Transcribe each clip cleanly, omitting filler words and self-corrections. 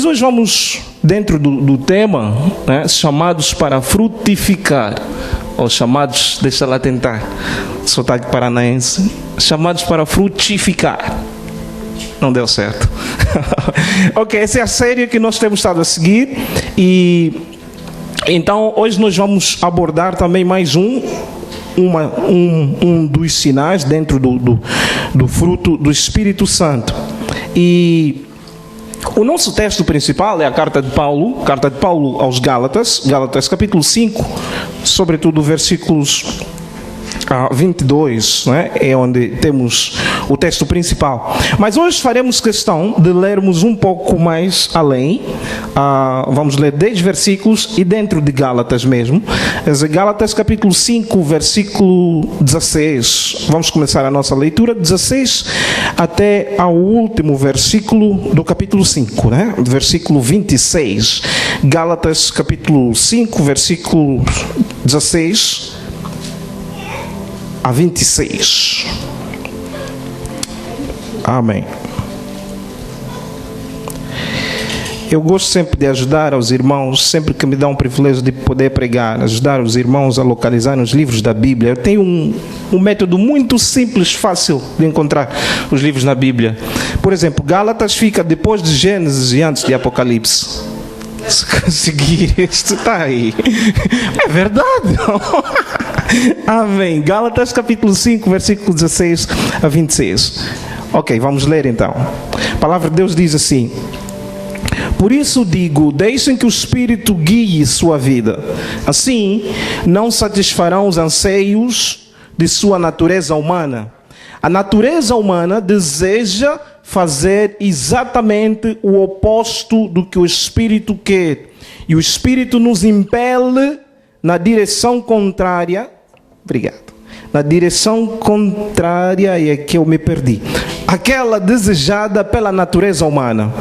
Nós hoje vamos, dentro do tema, né, chamados para frutificar, ou chamados, deixa lá tentar, sotaque paranaense, chamados para frutificar. Não deu certo. Ok, essa é a série que nós temos estado a seguir. E então hoje nós vamos abordar também mais um dos sinais dentro do fruto do Espírito Santo. E o nosso texto principal é a carta de Paulo aos Gálatas, Gálatas capítulo 5, sobretudo versículos 22, né, é onde temos o texto principal. Mas hoje faremos questão de lermos um pouco mais além. Vamos ler 10 versículos e dentro de Gálatas mesmo. Gálatas capítulo 5, versículo 16. Vamos começar a nossa leitura, 16 até ao último versículo do capítulo 5, né? Versículo 26. Gálatas capítulo 5, versículo 16 a 26. Amém. Eu gosto sempre de ajudar os irmãos, sempre que me dá um privilégio de poder pregar, ajudar os irmãos a localizar nos livros da Bíblia. Eu tenho um método muito simples, fácil de encontrar os livros na Bíblia. Por exemplo, Gálatas fica depois de Gênesis e antes de Apocalipse. Se conseguir, isto está aí. É verdade. Amém. Gálatas capítulo 5, versículo 16 a 26. Ok, vamos ler então. A palavra de Deus diz assim: por isso digo, deixem que o Espírito guie sua vida. Assim, não satisfarão os anseios de sua natureza humana. A natureza humana deseja fazer exatamente o oposto do que o Espírito quer. E o Espírito nos impele na direção contrária. Obrigado. Na direção contrária, e aqui eu me perdi. Aquela desejada pela natureza humana.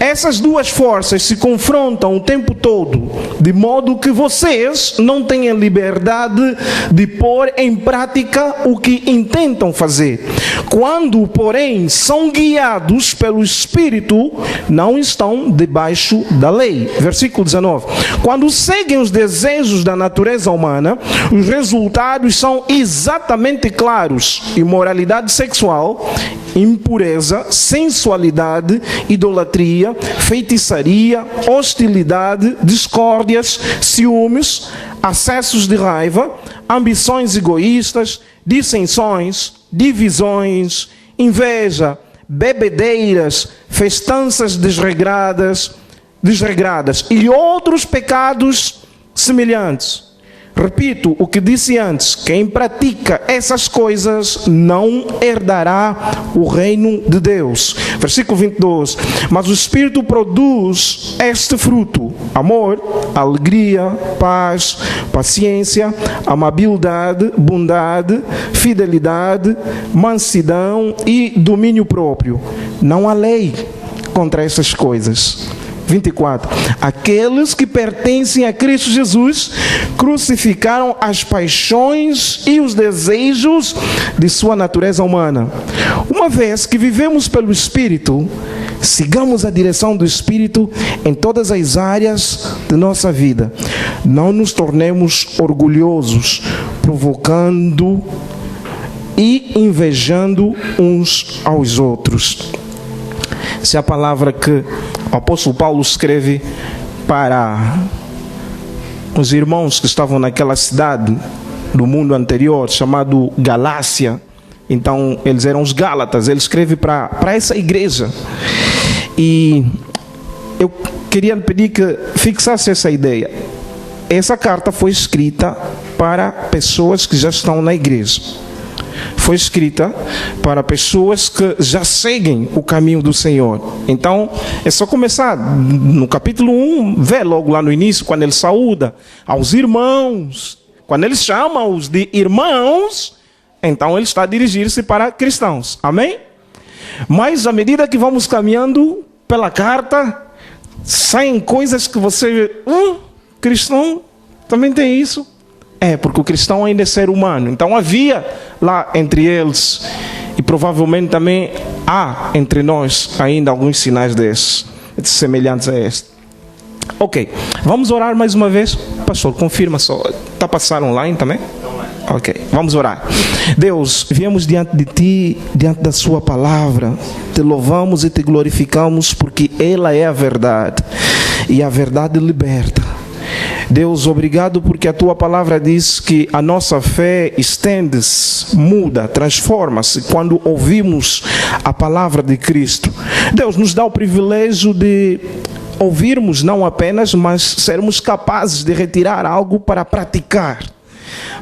Essas duas forças se confrontam o tempo todo, de modo que vocês não têm a liberdade de pôr em prática o que intentam fazer. Quando, porém, são guiados pelo Espírito, não estão debaixo da lei. Versículo 19. Quando seguem os desejos da natureza humana, os resultados são exatamente claros: imoralidade sexual, impureza, sensualidade, idolatria, feitiçaria, hostilidade, discórdias, ciúmes, acessos de raiva, ambições egoístas, dissensões, divisões, inveja, bebedeiras, festanças desregradas e outros pecados semelhantes. Repito o que disse antes: quem pratica essas coisas não herdará o reino de Deus. Versículo 22. Mas o Espírito produz este fruto: amor, alegria, paz, paciência, amabilidade, bondade, fidelidade, mansidão e domínio próprio. Não há lei contra essas coisas. 24. Aqueles que pertencem a Cristo Jesus crucificaram as paixões e os desejos de sua natureza humana. Uma vez que vivemos pelo Espírito, sigamos a direção do Espírito em todas as áreas de nossa vida. Não nos tornemos orgulhosos, provocando e invejando uns aos outros. Essa é a palavra que o apóstolo Paulo escreve para os irmãos que estavam naquela cidade do mundo anterior, chamado Galácia. Então, eles eram os Gálatas. Ele escreve para essa igreja. E eu queria pedir que fixasse essa ideia. Essa carta foi escrita para pessoas que já estão na igreja. Foi escrita para pessoas que já seguem o caminho do Senhor. Então, é só começar no capítulo 1, vê logo lá no início, quando ele saúda aos irmãos. Quando ele chama-os de irmãos, então ele está a dirigir-se para cristãos. Amém? Mas à medida que vamos caminhando pela carta, saem coisas que você... cristão também tem isso? É, porque o cristão ainda é ser humano. Então havia lá entre eles, e provavelmente também há entre nós ainda alguns sinais desses. semelhantes a este. Ok, vamos orar mais uma vez. Pastor, confirma só. Está a passar online também? Ok, vamos orar. Deus, viemos diante de Ti, diante da Sua palavra. Te louvamos e Te glorificamos porque ela é a verdade. E a verdade liberta. Deus, obrigado porque a Tua palavra diz que a nossa fé estende-se, muda, transforma-se quando ouvimos a palavra de Cristo. Deus, nos dá o privilégio de ouvirmos não apenas, mas sermos capazes de retirar algo para praticar,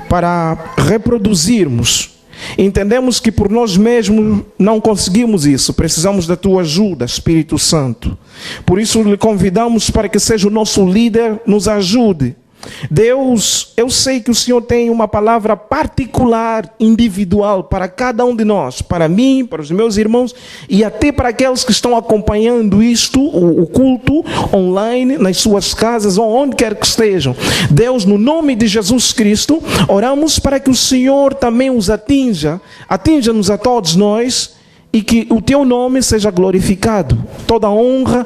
para reproduzirmos. Entendemos que por nós mesmos não conseguimos isso, precisamos da Tua ajuda, Espírito Santo. Por isso lhe convidamos para que seja o nosso líder, nos ajude. Deus, eu sei que o Senhor tem uma palavra particular, individual para cada um de nós, para mim, para os meus irmãos e até para aqueles que estão acompanhando isto, o culto online, nas suas casas ou onde quer que estejam. Deus, no nome de Jesus Cristo, oramos para que o Senhor também os atinja-nos a todos nós e que o Teu nome seja glorificado. Toda honra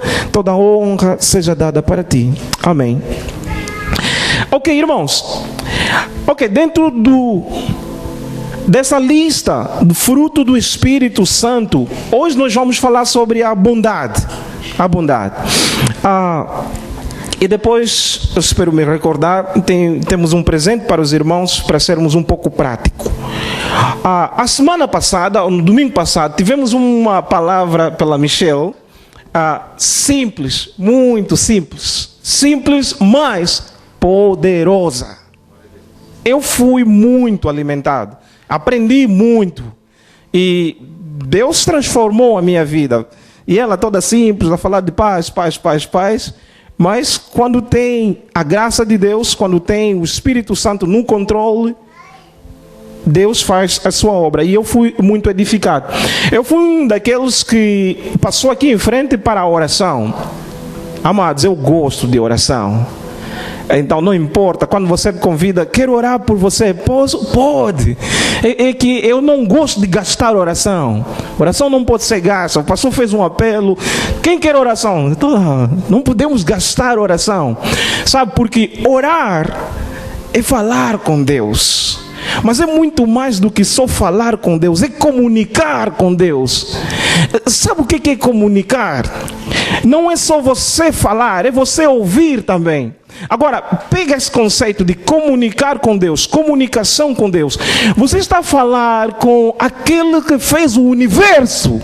seja dada para Ti. Amém. Ok, irmãos. Ok, dentro dessa lista do fruto do Espírito Santo, hoje nós vamos falar sobre a bondade. A bondade. E depois, eu espero me recordar, temos um presente para os irmãos, para sermos um pouco práticos. A semana passada, no domingo passado, tivemos uma palavra pela Michelle, simples, muito simples. Simples, mas poderosa. Eu fui muito alimentado, aprendi muito e Deus transformou a minha vida. E ela toda simples, a falar de paz, mas quando tem a graça de Deus, quando tem o Espírito Santo no controle, Deus faz a sua obra. E eu fui muito edificado. Eu fui um daqueles que passou aqui em frente para a oração. Amados, eu gosto de oração. Então não importa, quando você me convida, quero orar por você, pode. É que eu não gosto de gastar oração. Oração não pode ser gasta. O pastor fez um apelo. Quem quer oração? Não podemos gastar oração. Sabe, porque orar é falar com Deus. Mas é muito mais do que só falar com Deus, é comunicar com Deus. Sabe o que é comunicar? Não é só você falar, é você ouvir também. Agora, pega esse conceito de comunicar com Deus, comunicação com Deus. Você está a falar com aquele que fez o universo.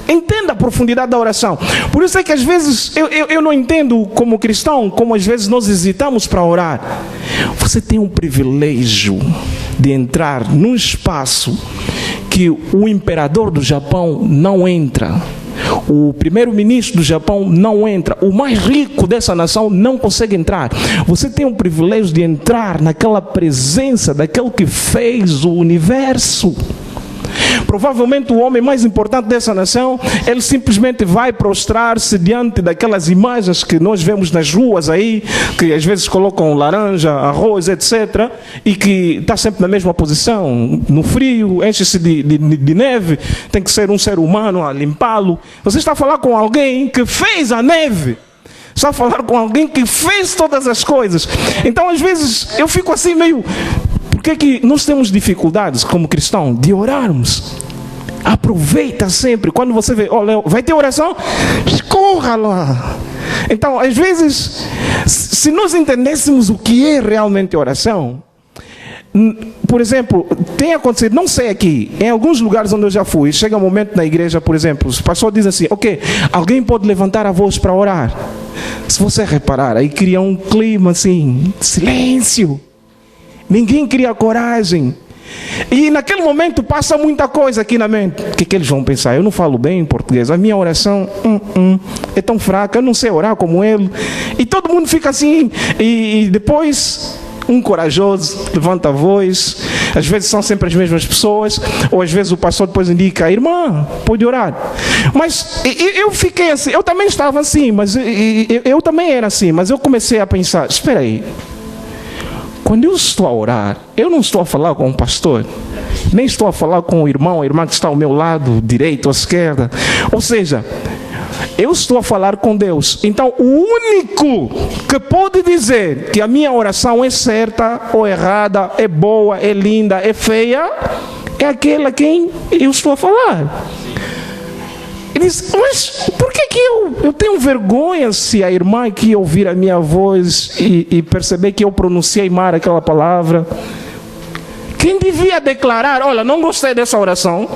Entenda a profundidade da oração. Por isso é que às vezes eu não entendo como cristão, como às vezes nós hesitamos para orar. Você tem um privilégio de entrar num espaço que o imperador do Japão não entra. O primeiro-ministro do Japão não entra. O mais rico dessa nação não consegue entrar. Você tem o privilégio de entrar naquela presença daquele que fez o universo. Provavelmente o homem mais importante dessa nação, ele simplesmente vai prostrar-se diante daquelas imagens que nós vemos nas ruas aí, que às vezes colocam laranja, arroz, etc. E que está sempre na mesma posição, no frio, enche-se de neve, tem que ser um ser humano a limpá-lo. Você está a falar com alguém que fez a neve. Está a falar com alguém que fez todas as coisas. Então às vezes eu fico assim meio... Por que é que nós temos dificuldades como cristão de orarmos? Aproveita sempre. Quando você vê, olha, vai ter oração? Corra lá. Então, às vezes, se nós entendêssemos o que é realmente oração, por exemplo, tem acontecido, não sei aqui, em alguns lugares onde eu já fui, chega um momento na igreja, por exemplo, o pastor diz assim, ok, alguém pode levantar a voz para orar. Se você reparar, aí cria um clima assim, silêncio. Ninguém cria coragem. E naquele momento passa muita coisa aqui na mente. O que eles vão pensar? Eu não falo bem em português. A minha oração é tão fraca. Eu não sei orar como ele. E todo mundo fica assim. E depois um corajoso levanta a voz. Às vezes são sempre as mesmas pessoas. Ou às vezes o pastor depois indica, irmã, pode orar. Mas eu fiquei assim. Eu também estava assim. Mas eu também era assim. Mas eu comecei a pensar, espera aí. Quando eu estou a orar, eu não estou a falar com o pastor, nem estou a falar com o irmão, a irmã que está ao meu lado, direito ou esquerda. Ou seja, Eu estou a falar com Deus. Então, o único que pode dizer que a minha oração é certa ou errada, é boa, é linda, é feia, é aquele a quem eu estou a falar. Ele diz, mas por que eu tenho vergonha se a irmã aqui ouvir a minha voz e perceber que eu pronunciei mal aquela palavra? Quem devia declarar, olha, não gostei dessa oração,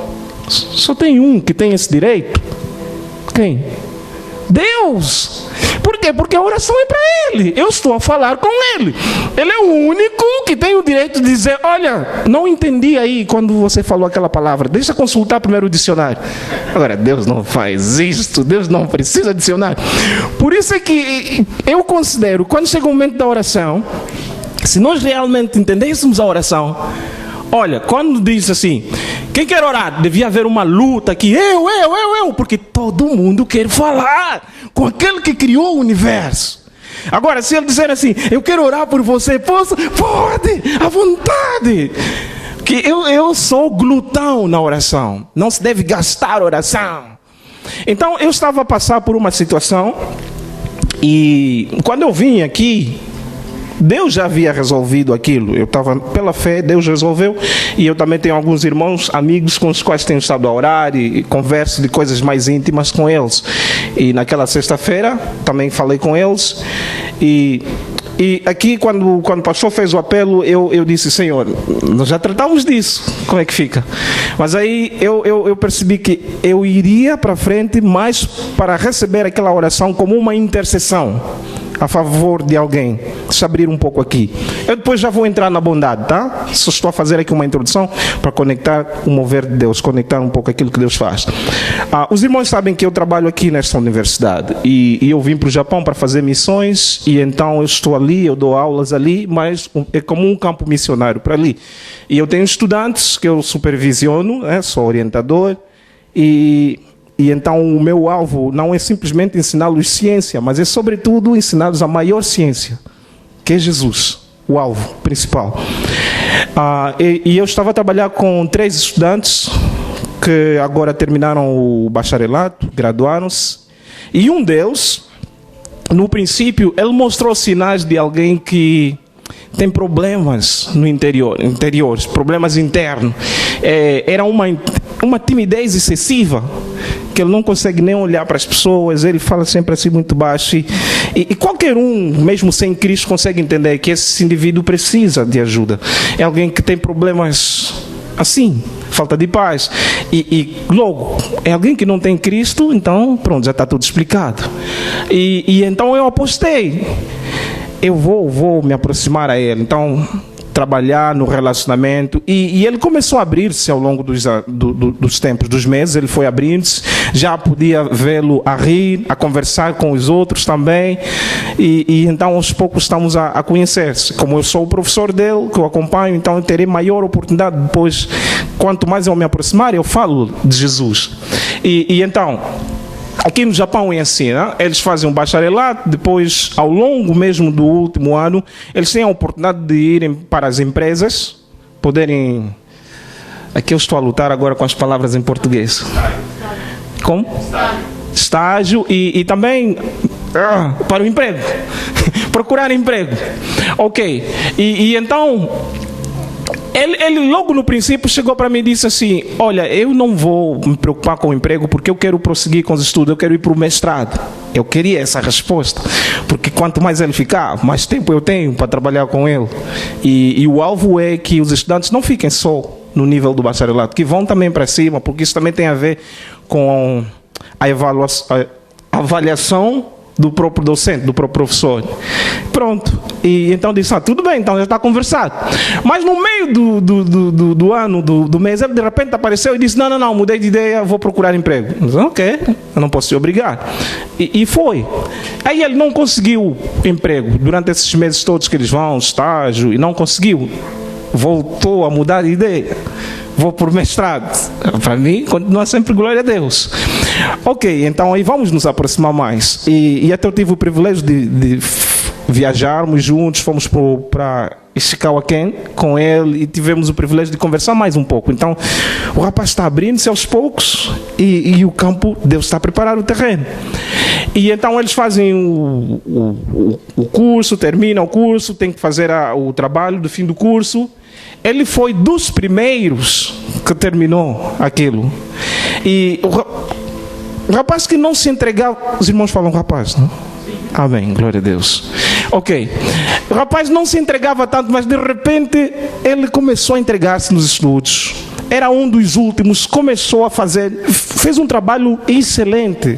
só tem um que tem esse direito. Quem? Deus. Por quê? Porque a oração é para Ele. Eu estou a falar com Ele. Ele é o único que tem o direito de dizer, olha, não entendi aí quando você falou aquela palavra. Deixa eu consultar primeiro o dicionário. Agora, Deus não faz isto. Deus não precisa de dicionário. Por isso é que eu considero, quando chega o momento da oração, se nós realmente entendêssemos a oração, olha, quando diz assim, quem quer orar? Devia haver uma luta aqui, eu, porque todo mundo quer falar com aquele que criou o universo. Agora, se ele disser assim, eu quero orar por você, pode, à vontade. Que eu sou glutão na oração, não se deve gastar oração. Então, eu estava a passar por uma situação, e quando eu vim aqui, Deus já havia resolvido aquilo. Eu estava pela fé, Deus resolveu. E eu também tenho alguns irmãos, amigos com os quais tenho estado a orar e converso de coisas mais íntimas com eles. E naquela sexta-feira também falei com eles. E aqui, quando o pastor fez o apelo, eu disse, Senhor, nós já tratamos disso, como é que fica? Mas aí eu percebi que eu iria para frente mais para receber aquela oração como uma intercessão a favor de alguém. Deixa eu abrir um pouco aqui. Eu depois já vou entrar na bondade, tá? Só estou a fazer aqui uma introdução para conectar o mover de Deus, conectar um pouco aquilo que Deus faz. Os irmãos sabem que eu trabalho aqui nesta universidade e eu vim para o Japão para fazer missões e então eu estou ali, eu dou aulas ali, mas é como um campo missionário para ali. E eu tenho estudantes que eu supervisiono, sou orientador e então o meu alvo não é simplesmente ensiná-los ciência, mas é sobretudo ensiná-los a maior ciência, que é Jesus, o alvo principal. E eu estava a trabalhar com 3 estudantes que agora terminaram o bacharelato, graduaram-se, e um deles, no princípio, ele mostrou sinais de alguém que tem problemas no interiores, problemas internos. Era uma timidez excessiva, que ele não consegue nem olhar para as pessoas, ele fala sempre assim muito baixo. E qualquer um, mesmo sem Cristo, consegue entender que esse indivíduo precisa de ajuda. É alguém que tem problemas assim, falta de paz. E logo, é alguém que não tem Cristo, então pronto, já está tudo explicado. E então eu apostei. Eu vou me aproximar a ele. Então, trabalhar no relacionamento. E ele começou a abrir-se ao longo dos tempos, dos meses. Ele foi abrindo-se. Já podia vê-lo a rir, a conversar com os outros também. E então, aos poucos, estamos a conhecer-se. Como eu sou o professor dele, que eu acompanho, então eu terei maior oportunidade depois. Quanto mais eu me aproximar, eu falo de Jesus. E então, aqui no Japão é assim, né? Eles fazem um bacharelato, depois, ao longo mesmo do último ano, eles têm a oportunidade de irem para as empresas, poderem... Aqui eu estou a lutar agora com as palavras em português. Como? Estágio e também para o emprego. Procurar emprego. Ok. E então... Ele logo no princípio chegou para mim e disse assim, olha, eu não vou me preocupar com o emprego porque eu quero prosseguir com os estudos, eu quero ir para o mestrado. Eu queria essa resposta, porque quanto mais ele ficar, mais tempo eu tenho para trabalhar com ele. E o alvo é que os estudantes não fiquem só no nível do bacharelato, que vão também para cima, porque isso também tem a ver com a avaliação do próprio docente, do próprio professor. Pronto. E então disse, tudo bem, então já está conversado. Mas no meio do ano, do mês, ele de repente apareceu e disse, não, mudei de ideia, vou procurar emprego. Eu disse, ok, eu não posso te obrigar. E foi. Aí ele não conseguiu emprego durante esses meses todos que eles vão, estágio, e não conseguiu. Voltou a mudar de ideia. Vou por mestrado. Para mim, continua sempre glória a Deus. Ok, então aí vamos nos aproximar mais. E até eu tive o privilégio de viajarmos juntos, fomos para Ishikawa-ken com ele e tivemos o privilégio de conversar mais um pouco. Então, o rapaz está abrindo-se aos poucos e o campo, Deus está a preparar o terreno. E então eles fazem o curso, terminam o curso, tem que fazer o trabalho do fim do curso. Ele foi dos primeiros que terminou aquilo. E o rapaz que não se entregava... Os irmãos falam rapaz, não? Amém, glória a Deus. Ok. O rapaz não se entregava tanto, mas de repente ele começou a entregar-se nos estudos. Era um dos últimos, começou a fez um trabalho excelente,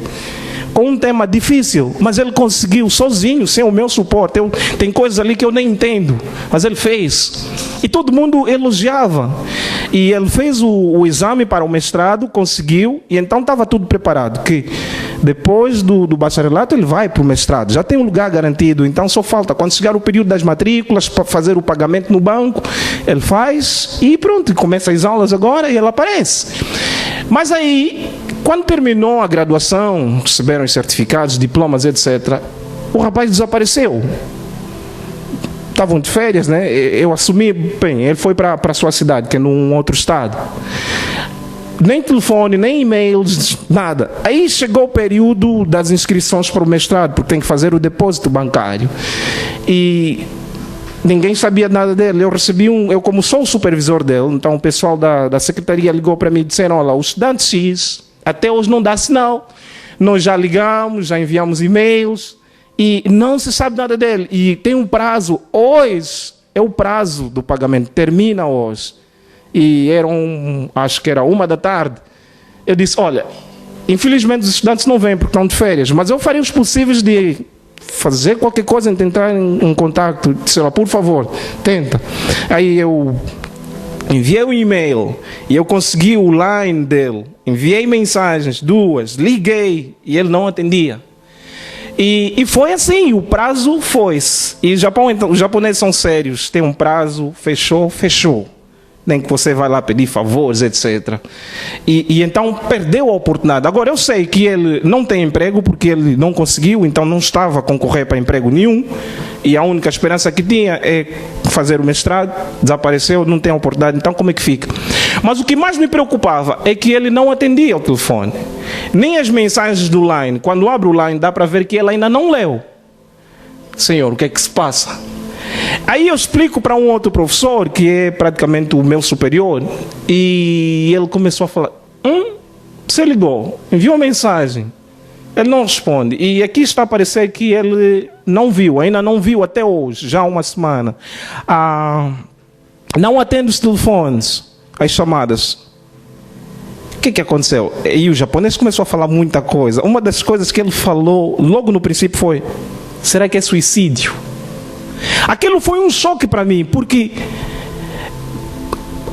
com um tema difícil, mas ele conseguiu sozinho, sem o meu suporte. Tem coisas ali que eu nem entendo, mas ele fez. E todo mundo elogiava. E ele fez o exame para o mestrado, conseguiu, e então estava tudo preparado. Que depois do bacharelato ele vai para o mestrado, já tem um lugar garantido, então só falta, quando chegar o período das matrículas, para fazer o pagamento no banco, ele faz e pronto, começa as aulas agora e ele aparece. Mas aí, quando terminou a graduação, receberam os certificados, diplomas, etc., o rapaz desapareceu. Estavam de férias, né? Eu assumi, bem, ele foi para a sua cidade, que é num outro estado. Nem telefone, nem e-mails, nada. Aí chegou o período das inscrições para o mestrado, porque tem que fazer o depósito bancário. E ninguém sabia nada dele. Eu recebi eu como sou o supervisor dele, então o pessoal da secretaria ligou para mim e disseram: olha, o estudante X até hoje não dá sinal. Nós já ligamos, já enviamos e-mails e não se sabe nada dele. E tem um prazo, hoje é o prazo do pagamento, termina hoje. E acho que era 1h. Eu disse: olha, infelizmente os estudantes não vêm porque estão de férias, mas eu farei os possíveis de fazer qualquer coisa, tentar em contato. Disse ela: por favor, tenta. Aí eu enviei um e-mail e eu consegui o line dele, enviei mensagens, 2, liguei e ele não atendia. E foi assim, o prazo foi-se. E então, os japoneses são sérios, tem um prazo, fechou. Nem que você vai lá pedir favores, etc. E então perdeu a oportunidade. Agora eu sei que ele não tem emprego porque ele não conseguiu, então não estava a concorrer para emprego nenhum. E a única esperança que tinha é fazer o mestrado, desapareceu, não tem oportunidade, então como é que fica? Mas o que mais me preocupava é que ele não atendia o telefone. Nem as mensagens do Line. Quando abre o Line dá para ver que ele ainda não leu. Senhor, o que é que se passa? Aí eu explico para um outro professor, que é praticamente o meu superior, e ele começou a falar: você ligou, enviou uma mensagem, ele não responde, e aqui está a aparecer que ele não viu, ainda não viu até hoje, já há uma semana, não atende os telefones, as chamadas. O que aconteceu? E o japonês começou a falar muita coisa. Uma das coisas que ele falou logo no princípio foi: será que é suicídio? Aquilo foi um choque para mim, porque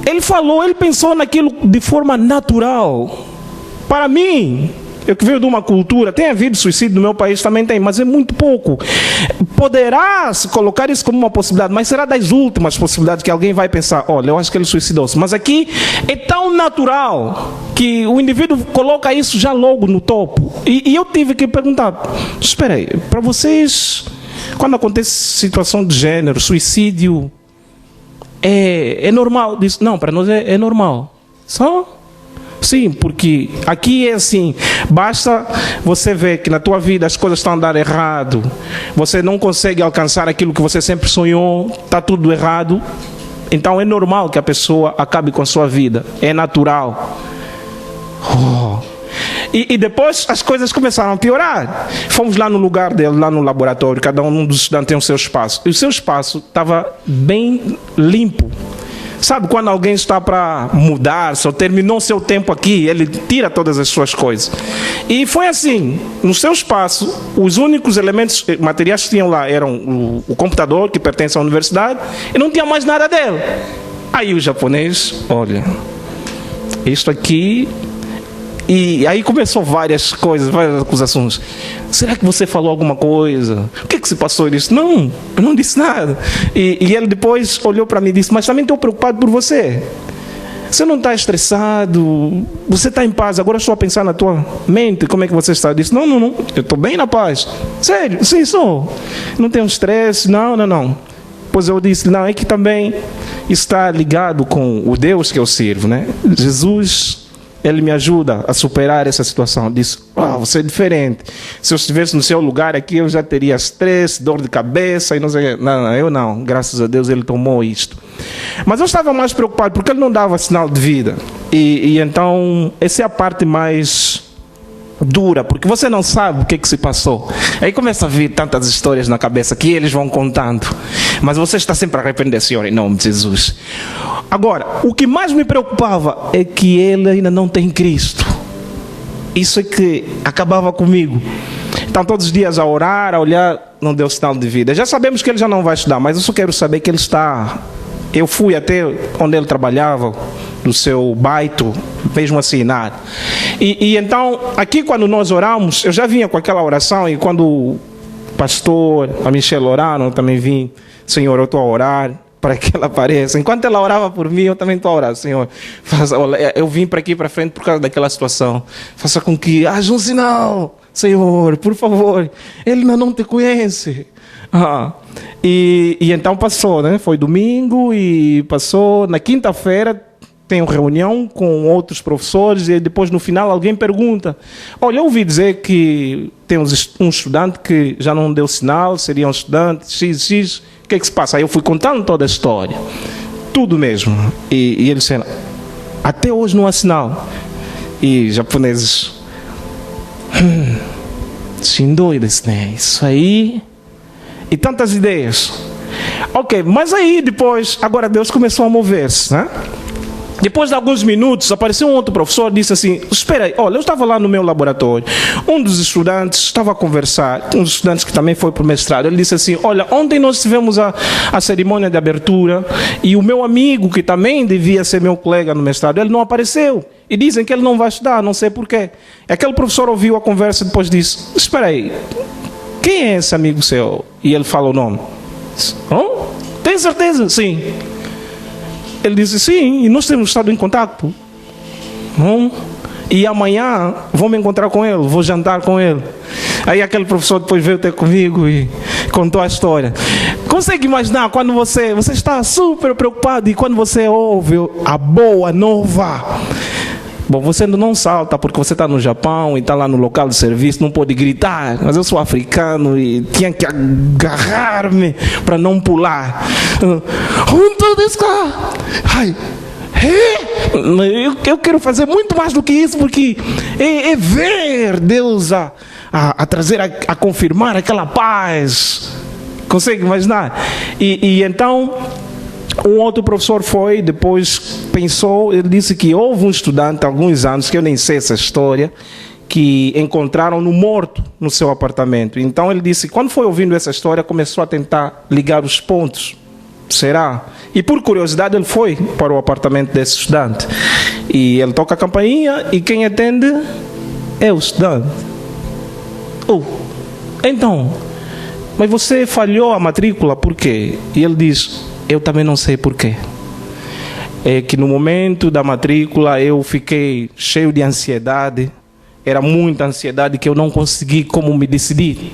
ele pensou naquilo de forma natural. Para mim, eu que venho de uma cultura, tem havido suicídio no meu país, também tem, mas é muito pouco. Poderá se colocar isso como uma possibilidade, mas será das últimas possibilidades que alguém vai pensar: olha, eu acho que ele suicidou-se. Mas aqui é tão natural que o indivíduo coloca isso já logo no topo. E eu tive que perguntar: espera aí, para vocês, quando acontece situação de gênero, suicídio, é normal? Disse: não, para nós é normal. Só? Sim, porque aqui é assim, basta você ver que na tua vida as coisas estão a andar errado, você não consegue alcançar aquilo que você sempre sonhou, está tudo errado, então é normal que a pessoa acabe com a sua vida, é natural. E depois as coisas começaram a piorar. Fomos lá no lugar dele, lá no laboratório, cada um dos estudantes tem o seu espaço. E o seu espaço estava bem limpo. Sabe quando alguém está para mudar, só terminou seu tempo aqui, ele tira todas as suas coisas. E foi assim, no seu espaço, os únicos elementos, materiais que tinham lá eram o computador, que pertence à universidade, e não tinha mais nada dele. Aí o japonês: olha, isto aqui... E aí começou várias coisas, várias acusações. Será que você falou alguma coisa? O que se passou? Ele disse: não, eu não disse nada. E ele depois olhou para mim e disse: mas também estou preocupado por você. Você não está estressado, você está em paz. Agora eu estou a pensar na tua mente, como é que você está? Eu disse, não, eu estou bem na paz. Sério, sim, sou. Não tenho estresse, não. Pois eu disse, não, é que também está ligado com o Deus que eu sirvo, né? Jesus, Ele me ajuda a superar essa situação. Eu disse, você é diferente. Se eu estivesse no seu lugar aqui, eu já teria estresse, dor de cabeça, e não sei. Não, eu não. Graças a Deus Ele tomou isto. Mas eu estava mais preocupado porque Ele não dava sinal de vida. E então, essa é a parte mais dura, porque você não sabe o que se passou. Aí começa a vir tantas histórias na cabeça que eles vão contando. Mas você está sempre a arrepender, Senhor, em nome de Jesus. Agora, o que mais me preocupava é que ele ainda não tem Cristo. Isso é que acabava comigo. Então, todos os dias a orar, a olhar, não deu sinal de vida. Já sabemos que ele já não vai estudar, mas eu só quero saber que ele está. Eu fui até onde ele trabalhava, no seu baito, mesmo assinar. E então, aqui quando nós oramos, eu já vinha com aquela oração, e quando o pastor, a Michelle oraram, eu também vim, Senhor, eu estou a orar para que ela apareça. Enquanto ela orava por mim, eu também estou a orar, Senhor. Eu vim para aqui para frente por causa daquela situação. Faça com que haja um sinal, Senhor, por favor. Ele ainda não te conhece. E então passou, né? Foi domingo e passou. Na quinta-feira tenho reunião com outros professores e depois no final alguém pergunta, olha, eu ouvi dizer que tem um estudante que já não deu sinal, seria um estudante XX, o que é que se passa? Aí eu fui contando toda a história, tudo mesmo, e eles disseram, até hoje não há sinal. E japoneses, doidos, né? Isso aí, e tantas ideias. Ok, mas aí depois, agora Deus começou a mover-se, né? Depois de alguns minutos, apareceu um outro professor e disse assim, espera aí, olha, eu estava lá no meu laboratório, um dos estudantes estava a conversar, um dos estudantes que também foi para o mestrado, ele disse assim, olha, ontem nós tivemos a cerimônia de abertura e o meu amigo, que também devia ser meu colega no mestrado, ele não apareceu. E dizem que ele não vai estudar, não sei porquê. Aquele professor ouviu a conversa e depois disse, espera aí, quem é esse amigo seu? E ele fala o nome. Tem certeza? Sim. Ele disse, sim, e nós temos estado em contato. E amanhã vou me encontrar com ele, vou jantar com ele. Aí aquele professor depois veio ter comigo e contou a história. Consegue imaginar quando você está super preocupado e quando você ouve a boa nova? Bom, você não salta porque você está no Japão e está lá no local de serviço, não pode gritar, mas eu sou africano e tinha que agarrar-me para não pular. Eu quero fazer muito mais do que isso, porque é ver Deus a trazer, a confirmar aquela paz. Consegue imaginar? E então um outro professor foi, depois pensou, ele disse que houve um estudante há alguns anos, que eu nem sei essa história, que encontraram-no morto no seu apartamento. Então ele disse, quando foi ouvindo essa história, começou a tentar ligar os pontos. Será? E por curiosidade ele foi para o apartamento desse estudante. E ele toca a campainha e quem atende é o estudante. Então, mas você falhou a matrícula, por quê? E ele diz, eu também não sei porquê. É que no momento da matrícula eu fiquei cheio de ansiedade. Era muita ansiedade que eu não consegui como me decidir.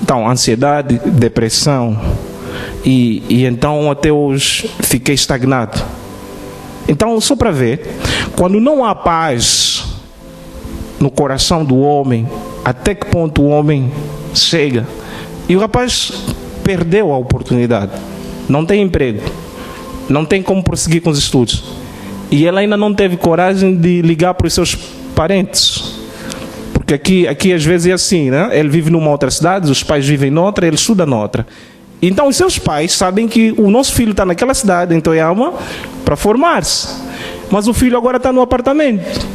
Então, ansiedade, depressão. E então até hoje fiquei estagnado. Então, só para ver, quando não há paz no coração do homem, até que ponto o homem chega? E o rapaz perdeu a oportunidade. Não tem emprego, não tem como prosseguir com os estudos. E ele ainda não teve coragem de ligar para os seus parentes. Porque aqui às vezes é assim, né? Ele vive numa outra cidade, os pais vivem noutra, ele estuda noutra. Então os seus pais sabem que o nosso filho está naquela cidade, em Toyama, para formar-se. Mas o filho agora está no apartamento.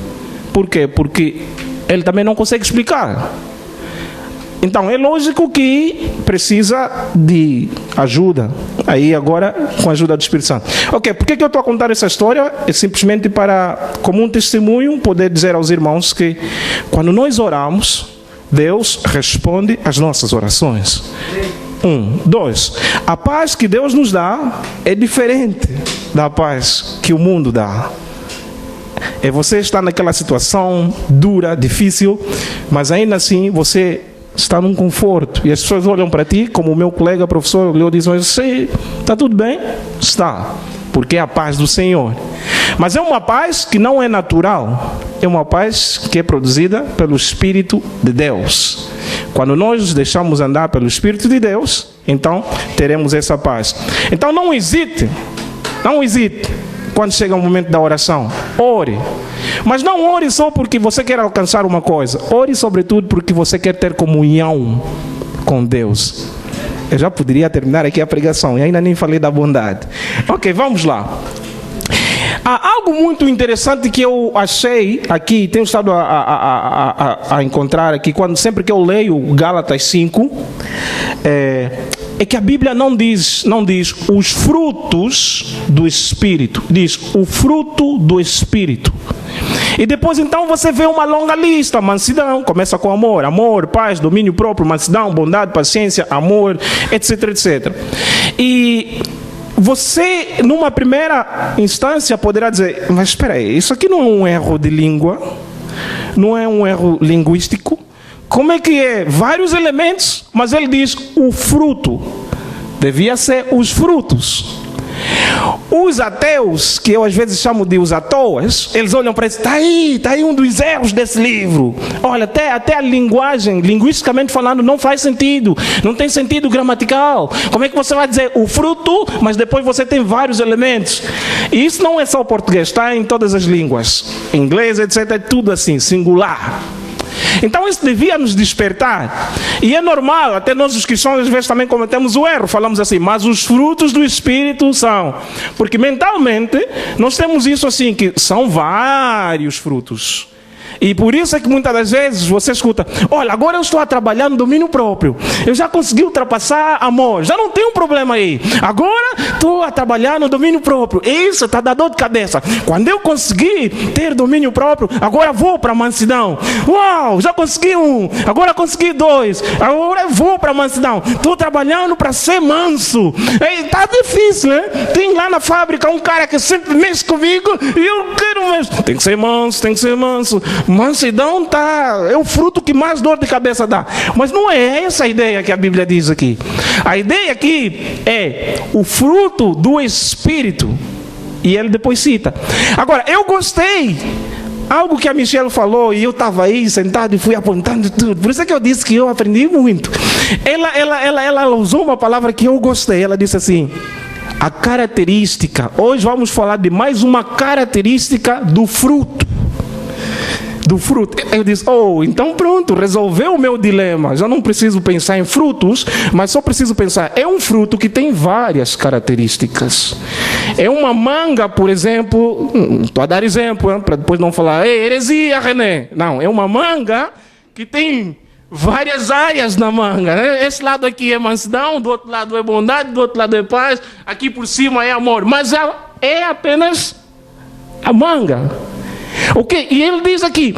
Por quê? Porque ele também não consegue explicar. Então, é lógico que precisa de ajuda. Aí, agora, com a ajuda do Espírito Santo. Ok, por que eu estou a contar essa história? É simplesmente para, como um testemunho, poder dizer aos irmãos que, quando nós oramos, Deus responde às nossas orações. Dois, a paz que Deus nos dá é diferente da paz que o mundo dá. É você estar naquela situação dura, difícil, mas ainda assim você está num conforto. E as pessoas olham para ti, como o meu colega professor olhou e diz: está tudo bem? Está, porque é a paz do Senhor. Mas é uma paz que não é natural, é uma paz que é produzida pelo Espírito de Deus. Quando nós deixamos andar pelo Espírito de Deus, então teremos essa paz. Então não hesite, quando chega o momento da oração, ore. Mas não ore só porque você quer alcançar uma coisa, ore sobretudo porque você quer ter comunhão com Deus. Eu já poderia terminar aqui a pregação e ainda nem falei da bondade. Ok, vamos lá. Há algo muito interessante que eu achei aqui, tenho estado a encontrar aqui, sempre que eu leio Gálatas 5, é que a Bíblia não diz os frutos do Espírito, diz o fruto do Espírito. E depois então você vê uma longa lista: mansidão, começa com amor, paz, domínio próprio, mansidão, bondade, paciência, amor, etc, etc. E você, numa primeira instância, poderá dizer: mas espera aí, isso aqui não é um erro de língua? Não é um erro linguístico? Como é que é? Vários elementos, mas ele diz o fruto. Devia ser os frutos. Os ateus, que eu às vezes chamo de os atoas, eles olham para isso: está aí um dos erros desse livro. Olha, até a linguagem, linguisticamente falando, não faz sentido, não tem sentido gramatical. Como é que você vai dizer o fruto, mas depois você tem vários elementos? E isso não é só o português, está em todas as línguas, inglês, etc, é tudo assim, singular. Então isso devia nos despertar. E é normal, até nós os cristãos às vezes também cometemos o erro. Falamos assim: mas os frutos do Espírito são. Porque mentalmente nós temos isso assim, que são vários frutos. E por isso é que muitas das vezes você escuta: olha, agora eu estou a trabalhar no domínio próprio, eu já consegui ultrapassar amor, já não tem um problema aí, agora estou a trabalhar no domínio próprio. Isso está dando dor de cabeça. Quando eu conseguir ter domínio próprio, agora vou para a mansidão. Uau, já consegui um, agora consegui dois, agora eu vou para a mansidão. Estou trabalhando para ser manso. Está difícil, né? Tem lá na fábrica um cara que sempre mexe comigo e eu quero mesmo. Tem que ser manso, tem que ser manso. Mansidão é o fruto que mais dor de cabeça dá. Mas não é essa a ideia que a Bíblia diz aqui. A ideia aqui é o fruto do Espírito. E ele depois cita. Agora, eu gostei algo que a Michelle falou, e eu estava aí sentado e fui apontando tudo. Por isso é que eu disse que eu aprendi muito. Ela usou uma palavra que eu gostei. Ela disse assim: a característica. Hoje vamos falar de mais uma característica do fruto. Do fruto. Eu disse: então pronto, resolveu o meu dilema. Já não preciso pensar em frutos, mas só preciso pensar, é um fruto que tem várias características. É uma manga, por exemplo, estou a dar exemplo, para depois não falar heresia, René. Não, é uma manga que tem várias áreas na manga, né? Esse lado aqui é mansidão, do outro lado é bondade, do outro lado é paz, aqui por cima é amor, mas é apenas a manga. Ok, e ele diz aqui,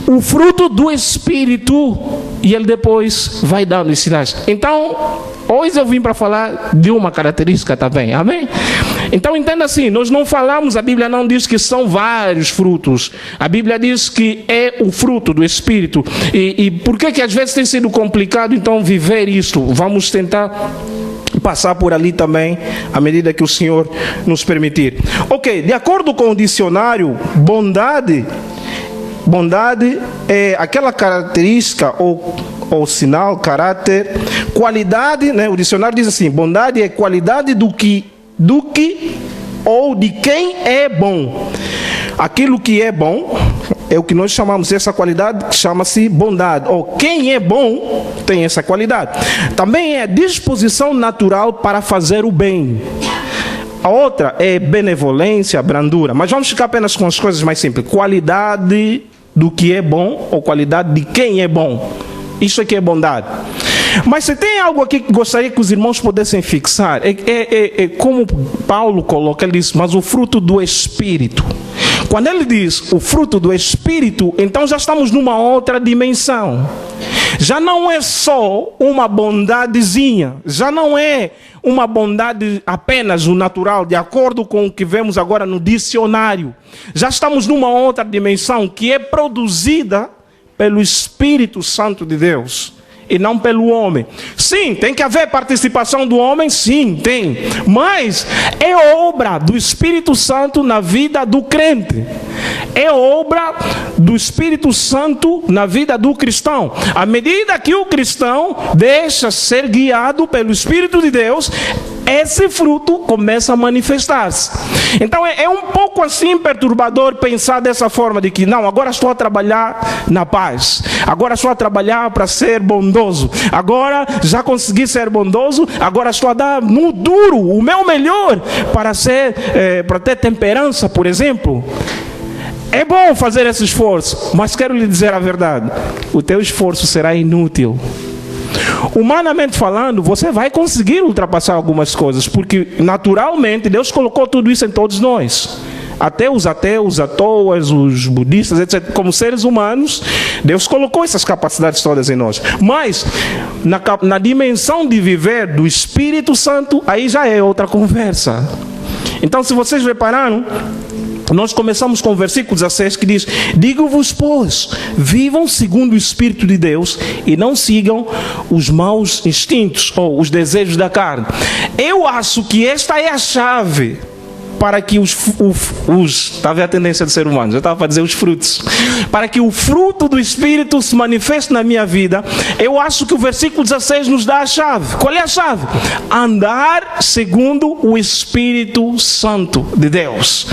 o fruto do Espírito, e ele depois vai dando os sinais. Então, hoje eu vim para falar de uma característica também, amém? Então entenda assim, nós não falamos, a Bíblia não diz que são vários frutos. A Bíblia diz que é o fruto do Espírito. E por que às vezes tem sido complicado então viver isto? Vamos tentar passar por ali também, à medida que o Senhor nos permitir. Ok, de acordo com o dicionário, bondade é aquela característica ou sinal, caráter, qualidade, né? O dicionário diz assim: bondade é qualidade do que ou de quem é bom. Aquilo que é bom é o que nós chamamos, essa qualidade chama-se bondade. Ou quem é bom tem essa qualidade. Também é disposição natural para fazer o bem. A outra é benevolência, brandura. Mas vamos ficar apenas com as coisas mais simples. Qualidade do que é bom ou qualidade de quem é bom. Isso aqui é bondade. Mas se tem algo aqui que gostaria que os irmãos pudessem fixar, é como Paulo coloca, ele diz, mas o fruto do Espírito. Quando ele diz o fruto do Espírito, então já estamos numa outra dimensão. Já não é só uma bondadezinha, já não é uma bondade apenas o natural, de acordo com o que vemos agora no dicionário. Já estamos numa outra dimensão que é produzida pelo Espírito Santo de Deus e não pelo homem. Sim, tem que haver participação do homem, sim, tem. Mas é obra do Espírito Santo na vida do crente. É obra do Espírito Santo na vida do cristão. À medida que o cristão deixa ser guiado pelo Espírito de Deus, esse fruto começa a manifestar-se. Então é um pouco assim perturbador pensar dessa forma, de que não, agora estou a trabalhar na paz, agora estou a trabalhar para ser bondoso, agora já consegui ser bondoso, agora estou a dar no duro o meu melhor para ter temperança, por exemplo. É bom fazer esse esforço, mas quero lhe dizer a verdade: o teu esforço será inútil. Humanamente falando, você vai conseguir ultrapassar algumas coisas, porque naturalmente Deus colocou tudo isso em todos nós. Até os ateus, atoas, os budistas, etc. Como seres humanos, Deus colocou essas capacidades todas em nós. Mas na dimensão de viver do Espírito Santo, aí já é outra conversa. Então, se vocês repararam, nós começamos com o versículo 16 que diz: digo-vos, pois, vivam segundo o Espírito de Deus e não sigam os maus instintos ou os desejos da carne. Eu acho que esta é a chave para que está a ver a tendência do ser humano, já estava para dizer os frutos, para que o fruto do Espírito se manifeste na minha vida. Eu acho que o versículo 16 nos dá a chave. Qual é a chave? Andar segundo o Espírito Santo de Deus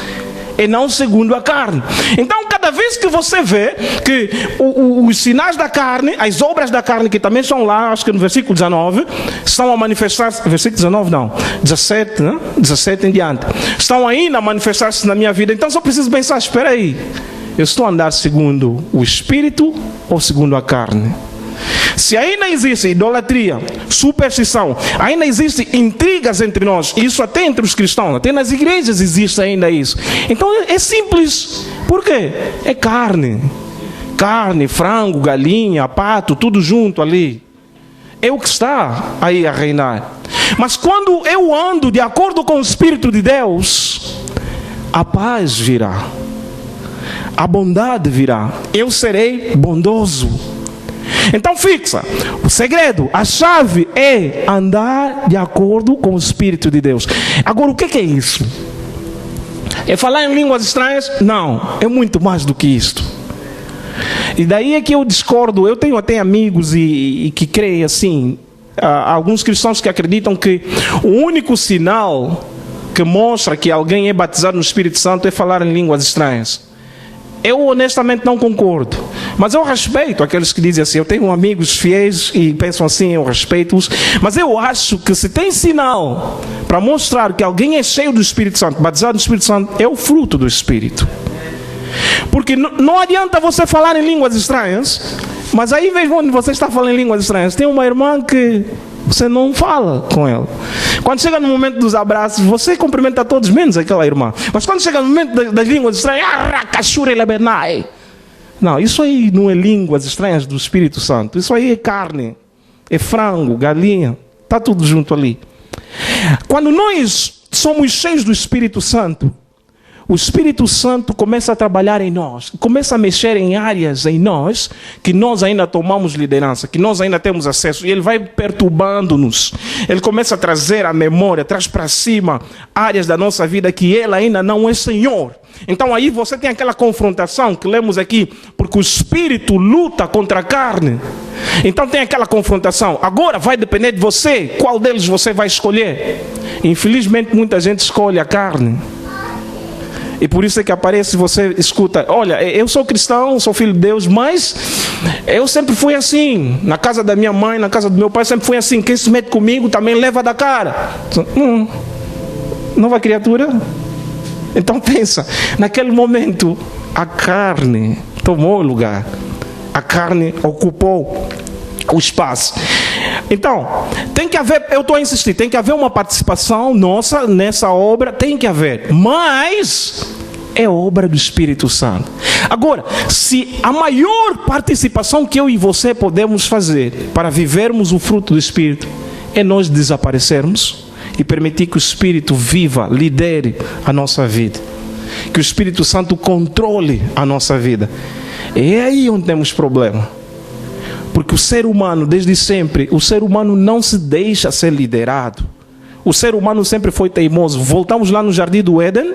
e não segundo a carne. Então, cada vez que você vê que os sinais da carne, as obras da carne, que também são lá, acho que no versículo 19, estão a manifestar-se, versículo 19 não, 17, né? 17 em diante, estão ainda a manifestar-se na minha vida. Então só preciso pensar: espera aí, eu estou a andar segundo o Espírito ou segundo a carne? Se ainda existe idolatria, superstição, ainda existem intrigas entre nós, isso até entre os cristãos, até nas igrejas existe ainda isso. Então é simples. Por quê? É carne. Carne, frango, galinha, pato, tudo junto ali. É o que está aí a reinar. Mas quando eu ando de acordo com o Espírito de Deus, a paz virá, a bondade virá, eu serei bondoso. Então fixa, o segredo, a chave é andar de acordo com o Espírito de Deus. Agora, o que é isso? É falar em línguas estranhas? Não, é muito mais do que isto. E daí é que eu discordo. Eu tenho até amigos e que creem assim, alguns cristãos que acreditam que o único sinal que mostra que alguém é batizado no Espírito Santo é falar em línguas estranhas. Eu honestamente não concordo, mas eu respeito aqueles que dizem assim. Eu tenho amigos fiéis e pensam assim, eu respeito-os. Mas eu acho que se tem sinal para mostrar que alguém é cheio do Espírito Santo, batizado no Espírito Santo, é o fruto do Espírito. Porque não adianta você falar em línguas estranhas, mas aí mesmo onde você está falando em línguas estranhas, tem uma irmã que você não fala com ela. Quando chega no momento dos abraços, você cumprimenta todos menos aquela irmã. Mas quando chega no momento das línguas estranhas, não, isso aí não é línguas estranhas do Espírito Santo. Isso aí é carne, é frango, galinha, está tudo junto ali. Quando nós somos cheios do Espírito Santo, o Espírito Santo começa a trabalhar em nós, começa a mexer em áreas em nós que nós ainda tomamos liderança, que nós ainda temos acesso, e ele vai perturbando-nos. Ele começa a trazer a memória, traz para cima áreas da nossa vida que ele ainda não é Senhor. Então aí você tem aquela confrontação que lemos aqui, porque o Espírito luta contra a carne. Então tem aquela confrontação. Agora vai depender de você, qual deles você vai escolher. Infelizmente muita gente escolhe a carne. E por isso é que aparece, você escuta: olha, eu sou cristão, sou filho de Deus, mas eu sempre fui assim. Na casa da minha mãe, na casa do meu pai, sempre fui assim. Quem se mete comigo também leva da cara. Nova criatura? Então pensa, naquele momento a carne tomou o lugar. A carne ocupou o espaço. Então, tem que haver, eu estou a insistir, tem que haver uma participação nossa nessa obra, tem que haver. Mas é obra do Espírito Santo. Agora, se a maior participação que eu e você podemos fazer para vivermos o fruto do Espírito é nós desaparecermos e permitir que o Espírito viva, lidere a nossa vida, que o Espírito Santo controle a nossa vida, é aí onde temos problema. Porque o ser humano, desde sempre, o ser humano não se deixa ser liderado. O ser humano sempre foi teimoso. Voltamos lá no Jardim do Éden,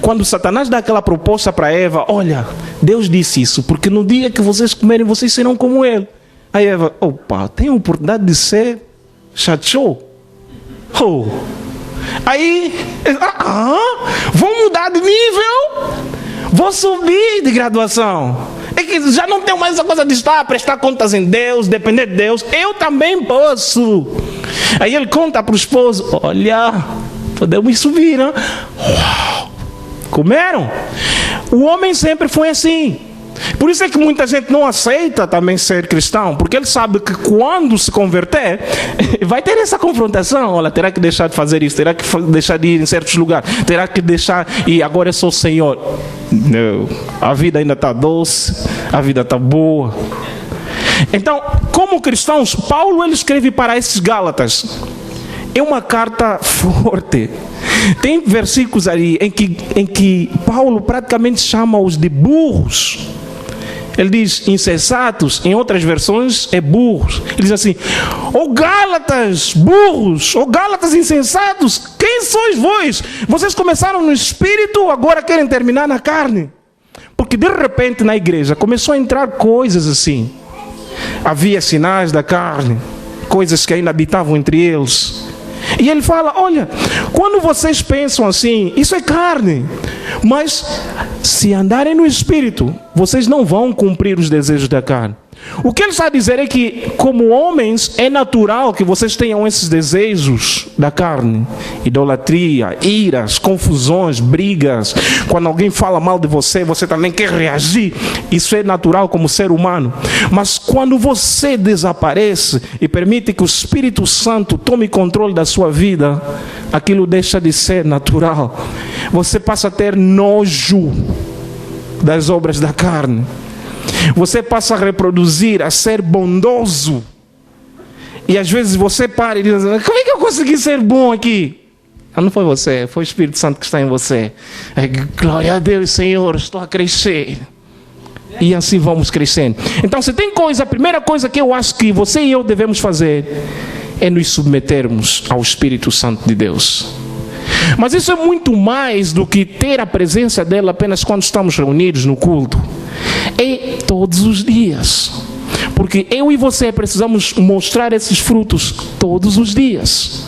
quando Satanás dá aquela proposta para Eva: olha, Deus disse isso, porque no dia que vocês comerem, vocês serão como Ele. Aí Eva: opa, tem a oportunidade de ser chato. Oh. Aí, vou mudar de nível, vou subir de graduação. É que já não tenho mais essa coisa de estar a prestar contas em Deus, depender de Deus. Eu também posso. Aí ele conta para o esposo: olha, podemos subir, né? Uau. Comeram. O homem sempre foi assim. Por isso é que muita gente não aceita também ser cristão, porque ele sabe que quando se converter, vai ter essa confrontação. Olha, terá que deixar de fazer isso, terá que deixar de ir em certos lugares, terá que deixar, e agora é só o Senhor. Não, a vida ainda está doce, a vida está boa. Então, como cristãos, Paulo ele escreve para esses Gálatas. É uma carta forte. Tem versículos ali em que Paulo praticamente chama-os de burros. Ele diz insensatos, em outras versões é burros. Ele diz assim: ó Gálatas, burros, ó Gálatas insensatos, quem sois vós? Vocês começaram no espírito, agora querem terminar na carne. Porque de repente na igreja começou a entrar coisas assim. Havia sinais da carne, coisas que ainda habitavam entre eles. E ele fala: olha, quando vocês pensam assim, isso é carne. Mas se andarem no Espírito, vocês não vão cumprir os desejos da carne. O que ele está a dizer é que, como homens, é natural que vocês tenham esses desejos da carne. Idolatria, iras, confusões, brigas. Quando alguém fala mal de você, você também quer reagir. Isso é natural como ser humano. Mas quando você desaparece e permite que o Espírito Santo tome controle da sua vida, aquilo deixa de ser natural. Você passa a ter nojo das obras da carne. Você passa a reproduzir, a ser bondoso. E às vezes você para e diz: como é que eu consegui ser bom aqui? Não foi você, foi o Espírito Santo que está em você. Glória a Deus, Senhor, estou a crescer. E assim vamos crescendo. Então, se tem coisa, a primeira coisa que eu acho que você e eu devemos fazer é nos submetermos ao Espírito Santo de Deus. Mas isso é muito mais do que ter a presença dele apenas quando estamos reunidos no culto. É todos os dias. Porque eu e você precisamos mostrar esses frutos todos os dias.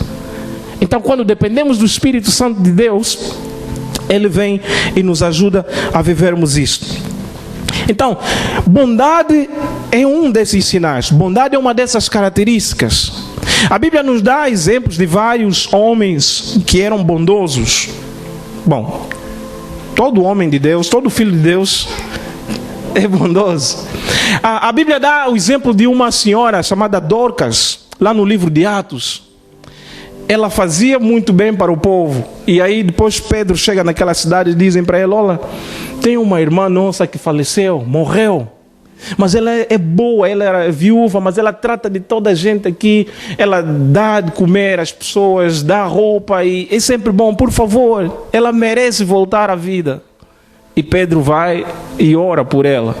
Então, quando dependemos do Espírito Santo de Deus, ele vem e nos ajuda a vivermos isto. Então, bondade é um desses sinais. Bondade é uma dessas características. A Bíblia nos dá exemplos de vários homens que eram bondosos. Bom, todo homem de Deus, todo filho de Deus é bondoso. A Bíblia dá o exemplo de uma senhora chamada Dorcas, lá no livro de Atos. Ela fazia muito bem para o povo. E aí depois Pedro chega naquela cidade e dizem para ela: olha, tem uma irmã nossa que faleceu, morreu. Mas ela é boa, ela era viúva, mas ela trata de toda a gente aqui. Ela dá de comer às pessoas, dá roupa e é sempre bom. Por favor, ela merece voltar à vida. E Pedro vai e ora por ela.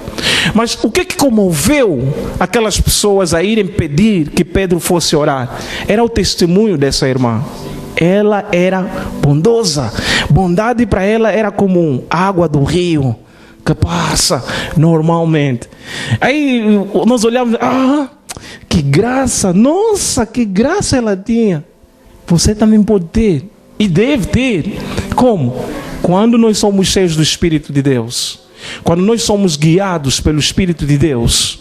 Mas o que comoveu aquelas pessoas a irem pedir que Pedro fosse orar? Era o testemunho dessa irmã. Ela era bondosa. Bondade para ela era como água do rio que passa normalmente. Aí nós olhamos: que graça, nossa, que graça ela tinha. Você também pode ter e deve ter. Como? Quando nós somos cheios do Espírito de Deus, quando nós somos guiados pelo Espírito de Deus,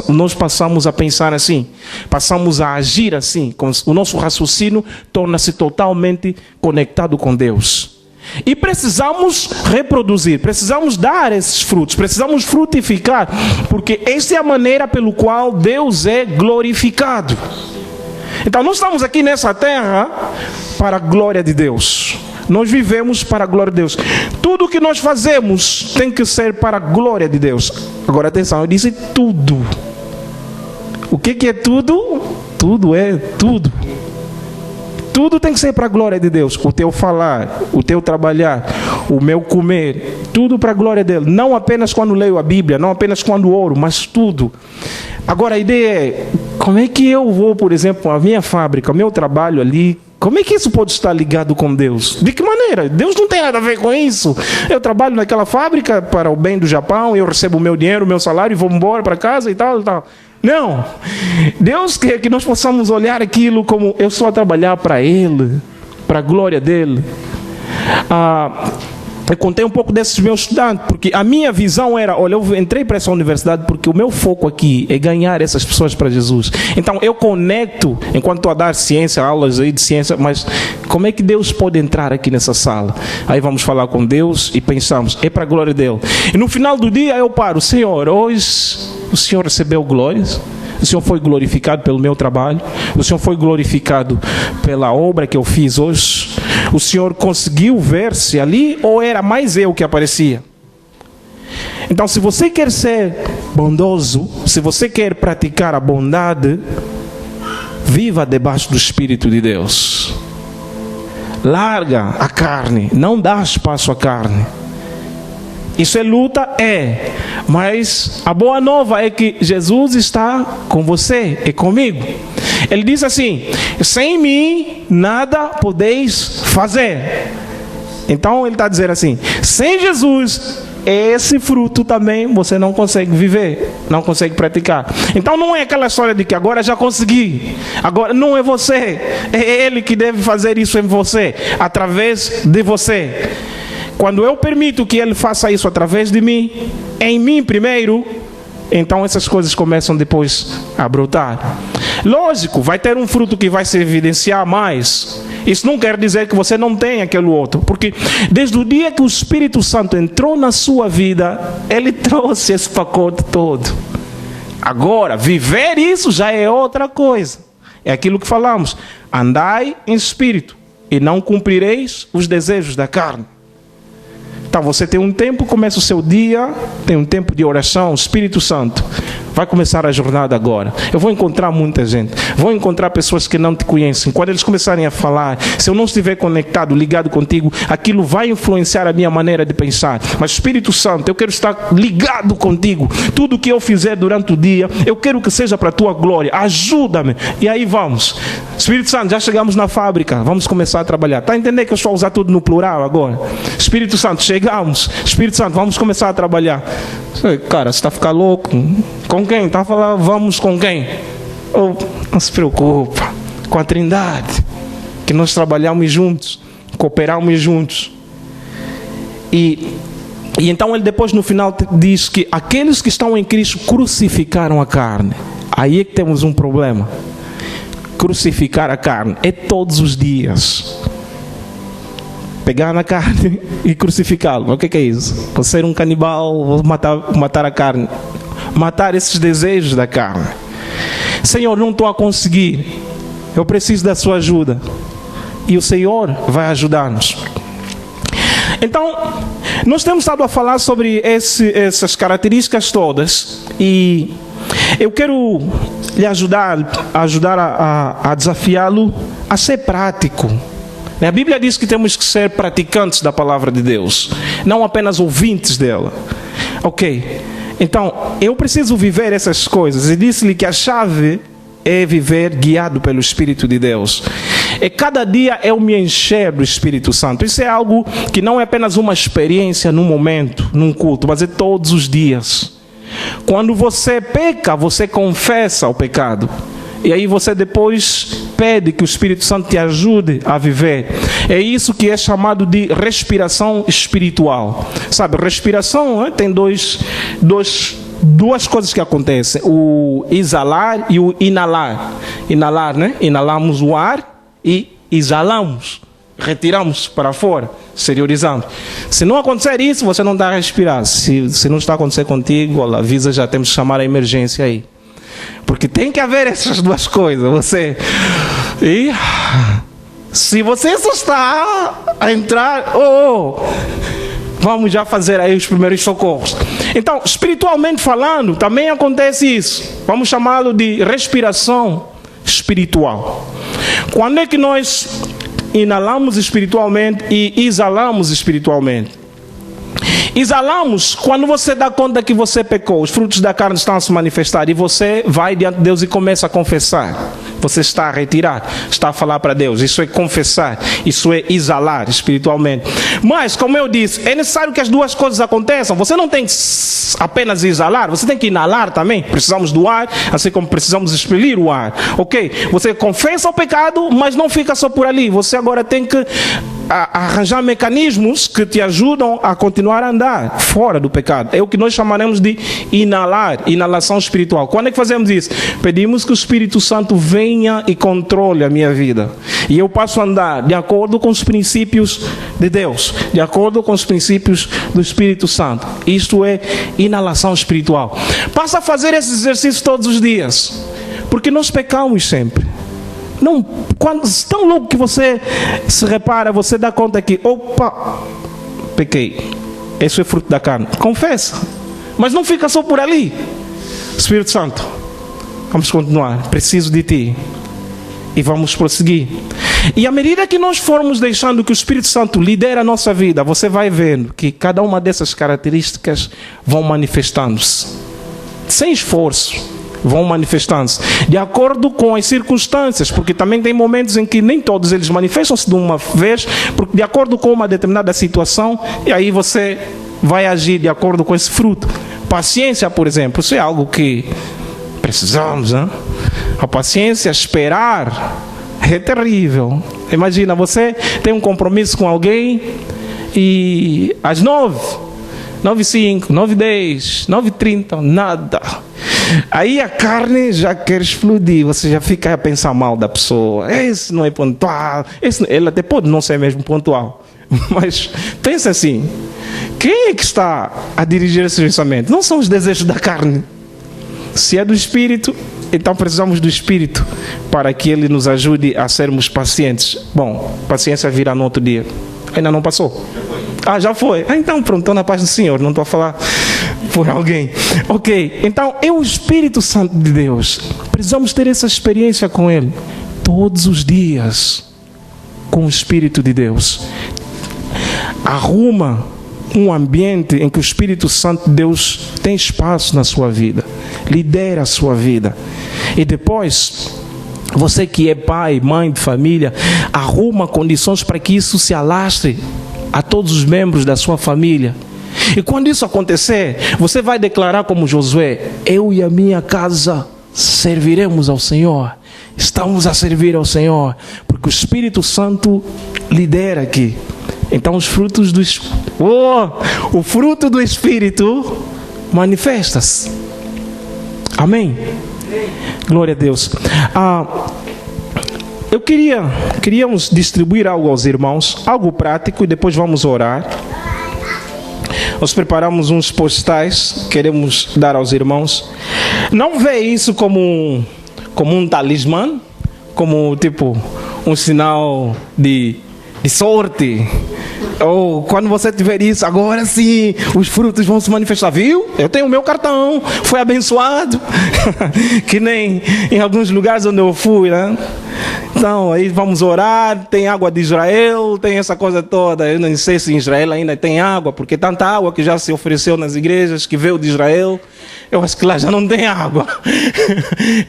nós passamos a pensar assim, passamos a agir assim, o nosso raciocínio torna-se totalmente conectado com Deus. E precisamos reproduzir, precisamos dar esses frutos, precisamos frutificar, porque essa é a maneira pelo qual Deus é glorificado. Então nós estamos aqui nessa terra para a glória de Deus. Nós vivemos para a glória de Deus. Tudo tudo que nós fazemos tem que ser para a glória de Deus. Agora atenção, eu disse tudo. O que é tudo? Tudo é tudo. Tudo tem que ser para a glória de Deus. O teu falar, o teu trabalhar, o meu comer, tudo para a glória dele. Não apenas quando leio a Bíblia, não apenas quando oro, mas tudo. Agora a ideia é, como é que eu vou, por exemplo, a minha fábrica, o meu trabalho ali, como é que isso pode estar ligado com Deus? De que maneira? Deus não tem nada a ver com isso. Eu trabalho naquela fábrica para o bem do Japão, eu recebo o meu dinheiro, o meu salário e vou embora para casa e tal e tal. Não, Deus quer que nós possamos olhar aquilo como eu estou a trabalhar para Ele, para a glória dEle. Eu contei um pouco desses meus estudantes, porque a minha visão era, olha, eu entrei para essa universidade porque o meu foco aqui é ganhar essas pessoas para Jesus. Então eu conecto, enquanto estou a dar ciência, aulas aí de ciência, mas como é que Deus pode entrar aqui nessa sala? Aí vamos falar com Deus e pensamos, é para a glória dEle. E no final do dia eu paro, Senhor, hoje o Senhor recebeu glórias? O Senhor foi glorificado pelo meu trabalho? O Senhor foi glorificado pela obra que eu fiz hoje? O Senhor conseguiu ver-se ali ou era mais eu que aparecia? Então, se você quer ser bondoso, se você quer praticar a bondade, viva debaixo do Espírito de Deus. Larga a carne, não dá espaço à carne. Isso é luta? É. Mas a boa nova é que Jesus está com você e comigo. Ele diz assim, sem mim nada podeis fazer. Então ele está dizendo assim, sem Jesus, esse fruto também você não consegue viver, não consegue praticar. Então não é aquela história de que agora já consegui, agora não é você, é Ele que deve fazer isso em você, através de você. Quando eu permito que Ele faça isso através de mim, em mim primeiro, então essas coisas começam depois a brotar. Lógico, vai ter um fruto que vai se evidenciar mais. Isso não quer dizer que você não tem aquele outro, porque desde o dia que o Espírito Santo entrou na sua vida, Ele trouxe esse pacote todo. Agora, viver isso já é outra coisa. É aquilo que falamos, andai em espírito e não cumprireis os desejos da carne. Então você tem um tempo, começa o seu dia, tem um tempo de oração, Espírito Santo, vai começar a jornada agora. Eu vou encontrar muita gente, vou encontrar pessoas que não te conhecem. Quando eles começarem a falar, se eu não estiver conectado, ligado contigo, aquilo vai influenciar a minha maneira de pensar. Mas Espírito Santo, eu quero estar ligado contigo. Tudo que eu fizer durante o dia, eu quero que seja para a tua glória. Ajuda-me. E aí vamos. Espírito Santo, já chegamos na fábrica, vamos começar a trabalhar. Está a entender que eu estou a usar tudo no plural agora? Espírito Santo, chegamos. Espírito Santo, vamos começar a trabalhar. Cara, você está a ficar louco? Com quem? Está a falar, vamos com quem? Oh, não se preocupa, com a Trindade, que nós trabalhamos juntos, cooperamos juntos. E então ele depois no final diz que aqueles que estão em Cristo crucificaram a carne. Aí é que temos um problema. Crucificar a carne é todos os dias. Pegar na carne e crucificá-lo. O que é isso? Vou ser um canibal, vou matar a carne. Matar esses desejos da carne. Senhor, não estou a conseguir. Eu preciso da sua ajuda. E o Senhor vai ajudar-nos. Então, nós temos estado a falar sobre essas características todas. E eu quero lhe ajudar a desafiá-lo a ser prático. A Bíblia diz que temos que ser praticantes da palavra de Deus, não apenas ouvintes dela. Ok, então eu preciso viver essas coisas. E disse-lhe que a chave é viver guiado pelo Espírito de Deus. E cada dia eu me encher do Espírito Santo. Isso é algo que não é apenas uma experiência num momento, num culto, mas é todos os dias. Quando você peca, você confessa o pecado. E aí você depois pede que o Espírito Santo te ajude a viver. É isso que é chamado de respiração espiritual. Sabe, respiração tem duas coisas que acontecem. O exalar e o inalar. Inalar, né? Inalamos o ar e exalamos. Retiramos para fora, exteriorizamos. Se não acontecer isso, você não está a respirar. Se não está a acontecer contigo, avisa, já temos que chamar a emergência aí. Porque tem que haver essas duas coisas. Se você só está a entrar, vamos já fazer aí os primeiros socorros. Então, espiritualmente falando, também acontece isso. Vamos chamá-lo de respiração espiritual. Quando é que nós inalamos espiritualmente e exalamos espiritualmente? Exalamos quando você dá conta que você pecou, os frutos da carne estão a se manifestar e você vai diante de Deus e começa a confessar. Você está a retirar, está a falar para Deus. Isso é confessar, isso é exalar espiritualmente. Mas, como eu disse, é necessário que as duas coisas aconteçam. Você não tem que apenas exalar, você tem que inalar também. Precisamos do ar, assim como precisamos expelir o ar. Ok? Você confessa o pecado, mas não fica só por ali. Você agora tem que arranjar mecanismos que te ajudam a continuar a andar fora do pecado. É o que nós chamaremos de inalar, inalação espiritual. Quando é que fazemos isso? Pedimos que o Espírito Santo venha e controle a minha vida. E eu passo a andar de acordo com os princípios de Deus, de acordo com os princípios do Espírito Santo. Isto é inalação espiritual. Passa a fazer esse exercício todos os dias, porque nós pecamos sempre. Não, quando tão logo que você se repara, você dá conta que, opa, pequei. Isso é fruto da carne. Confessa. Mas não fica só por ali. Espírito Santo, vamos continuar. Preciso de ti. E vamos prosseguir. E à medida que nós formos deixando que o Espírito Santo lidere a nossa vida, você vai vendo que cada uma dessas características vão manifestando-se. Sem esforço. Vão manifestando-se de acordo com as circunstâncias, porque também tem momentos em que nem todos eles manifestam-se de uma vez, porque de acordo com uma determinada situação, e aí você vai agir de acordo com esse fruto. Paciência, por exemplo, isso é algo que precisamos, hein? A paciência, esperar, é terrível. Imagina, você tem um compromisso com alguém e às 9h05, 9h10, 9h30, nada. Aí a carne já quer explodir, você já fica a pensar mal da pessoa. Esse não é pontual, ele até pode não ser mesmo pontual. Mas pensa assim, quem é que está a dirigir esse pensamento? Não são os desejos da carne. Se é do Espírito, então precisamos do Espírito para que Ele nos ajude a sermos pacientes. Bom, paciência virá no outro dia. Ainda não passou? Já foi. Então pronto, estou na paz do Senhor, não estou a falar por alguém. Ok, então é o Espírito Santo de Deus. Precisamos ter essa experiência com Ele todos os dias, com o Espírito de Deus. Arruma um ambiente em que o Espírito Santo de Deus tem espaço na sua vida, lidera a sua vida. E depois, você que é pai, mãe de família, arruma condições para que isso se alastre a todos os membros da sua família. E quando isso acontecer, você vai declarar como Josué: eu e a minha casa serviremos ao Senhor. Estamos a servir ao Senhor, porque o Espírito Santo lidera aqui. Então os frutos do o fruto do Espírito manifesta-se. Amém? Glória a Deus. Queríamos distribuir algo aos irmãos, algo prático, e depois vamos orar. Nós preparamos uns postais, queremos dar aos irmãos. Não vê isso como um talismã, como tipo um sinal de sorte. Ou quando você tiver isso, agora sim, os frutos vão se manifestar. Viu? Eu tenho o meu cartão, foi abençoado. Que nem em alguns lugares onde eu fui, né? Então, aí vamos orar, tem água de Israel, tem essa coisa toda. Eu não sei se em Israel ainda tem água, porque tanta água que já se ofereceu nas igrejas, que veio de Israel, eu acho que lá já não tem água.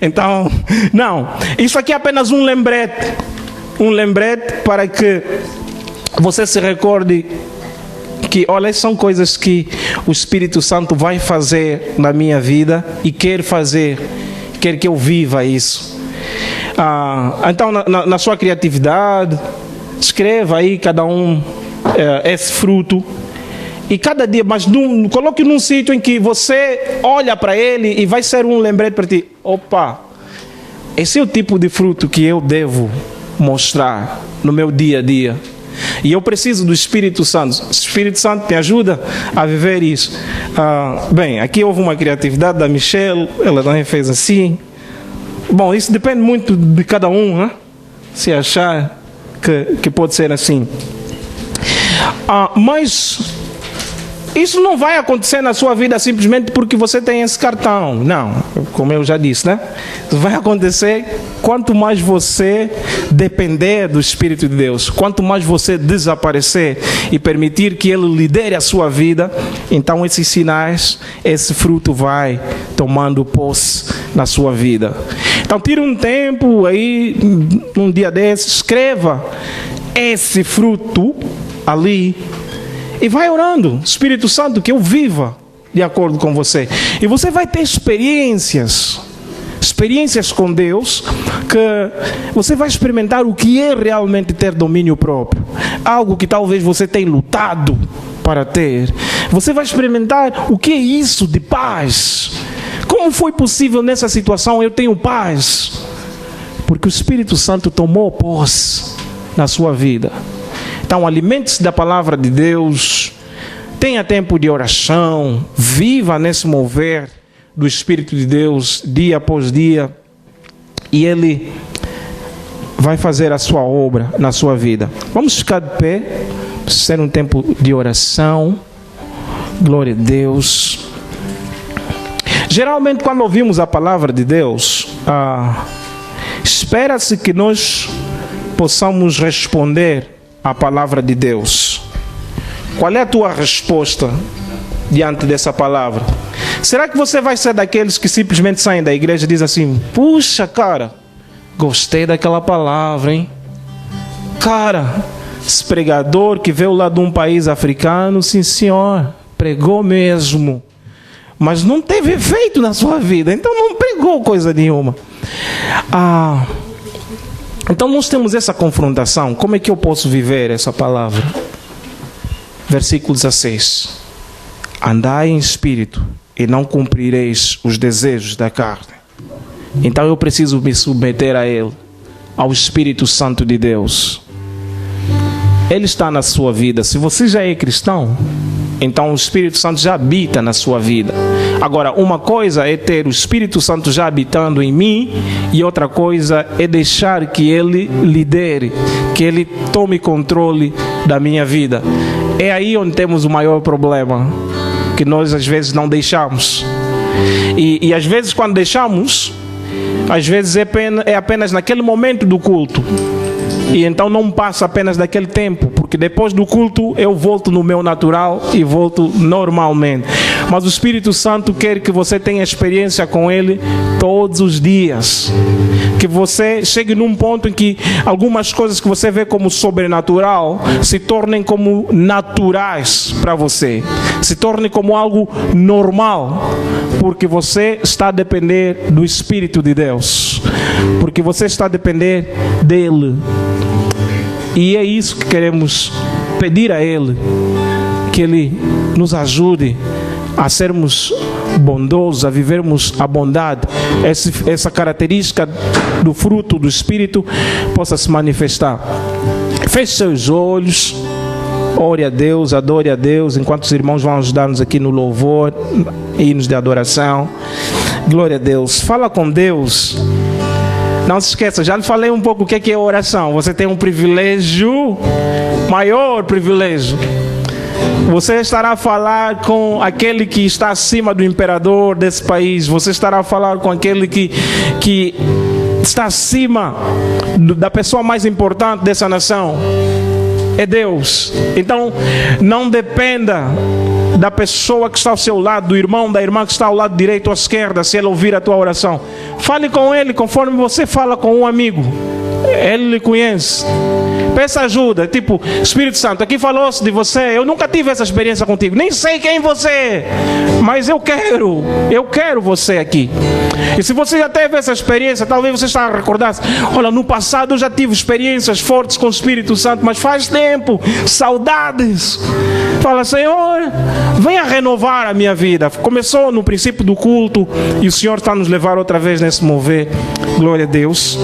Então, não. Isso aqui é apenas um lembrete. Um lembrete para que você se recorde que, olha, são coisas que o Espírito Santo vai fazer na minha vida e quer fazer, quer que eu viva isso. Então, na sua criatividade, escreva aí cada um esse fruto. E cada dia, mas coloque num sítio em que você olha para ele e vai ser um lembrete para ti. Opa, esse é o tipo de fruto que eu devo mostrar no meu dia a dia. E eu preciso do Espírito Santo. O Espírito Santo te ajuda a viver isso. Bem, aqui houve uma criatividade da Michelle, ela também fez assim. Bom, isso depende muito de cada um, né? Se achar que pode ser assim. Mas Isso não vai acontecer na sua vida simplesmente porque você tem esse cartão. Não, como eu já disse, né? Isso vai acontecer quanto mais você depender do Espírito de Deus. Quanto mais você desaparecer e permitir que Ele lidere a sua vida, então esses sinais, esse fruto vai tomando posse na sua vida. Então tire um tempo aí, um dia desses, escreva esse fruto ali e vai orando, Espírito Santo, que eu viva de acordo com você. E você vai ter experiências com Deus, que você vai experimentar o que é realmente ter domínio próprio. Algo que talvez você tenha lutado para ter. Você vai experimentar o que é isso de paz. Como foi possível nessa situação eu tenho paz? Porque o Espírito Santo tomou posse na sua vida. Então, alimente-se da palavra de Deus, tenha tempo de oração, viva nesse mover do Espírito de Deus dia após dia, e Ele vai fazer a sua obra na sua vida. Vamos ficar de pé, ser um tempo de oração. Glória a Deus. Geralmente, quando ouvimos a palavra de Deus, espera-se que nós possamos responder a palavra de Deus. Qual é a tua resposta diante dessa palavra? Será que você vai ser daqueles que simplesmente saem da igreja e dizem assim: puxa, cara, gostei daquela palavra, hein? Cara, esse pregador que veio lá de um país africano, sim senhor, pregou mesmo, mas não teve efeito na sua vida, então não pregou coisa nenhuma. Então nós temos essa confrontação. Como é que eu posso viver essa palavra? Versículo 16. Andai em espírito e não cumprireis os desejos da carne. Então eu preciso me submeter a Ele, ao Espírito Santo de Deus. Ele está na sua vida. Se você já é cristão, então o Espírito Santo já habita na sua vida. Agora, uma coisa é ter o Espírito Santo já habitando em mim, e outra coisa é deixar que Ele lidere, que Ele tome controle da minha vida. É aí onde temos o maior problema, que nós às vezes não deixamos. E às vezes quando deixamos, às vezes é apenas naquele momento do culto. E então não passa apenas daquele tempo, porque depois do culto eu volto no meu natural e volto normalmente. Mas o Espírito Santo quer que você tenha experiência com Ele todos os dias. Que você chegue num ponto em que algumas coisas que você vê como sobrenatural se tornem como naturais para você. Se tornem como algo normal. Porque você está a depender do Espírito de Deus. Porque você está a depender dEle. E é isso que queremos pedir a Ele, que Ele nos ajude a sermos bondosos, a vivermos a bondade. Essa característica do fruto do Espírito possa se manifestar. Feche seus olhos, ore a Deus, adore a Deus, enquanto os irmãos vão ajudar-nos aqui no louvor, hinos de adoração. Glória a Deus. Fala com Deus. Não se esqueça, já lhe falei um pouco o que é oração. Você tem um privilégio, maior privilégio. Você estará a falar com aquele que está acima do imperador desse país. Você estará a falar com aquele que está acima da pessoa mais importante dessa nação. É Deus. Então, não dependa da pessoa que está ao seu lado, do irmão, da irmã que está ao lado direito ou à esquerda, se ele ouvir a tua oração. Fale com ele conforme você fala com um amigo. Ele lhe conhece. Peça ajuda, tipo, Espírito Santo, aqui falou-se de você, eu nunca tive essa experiência contigo, nem sei quem você é, mas eu quero você aqui. E se você já teve essa experiência, talvez você está a recordar-se, olha, no passado eu já tive experiências fortes com o Espírito Santo, mas faz tempo, saudades. Fala, Senhor, venha renovar a minha vida. Começou no princípio do culto e o Senhor está a nos levar outra vez nesse mover. Glória a Deus.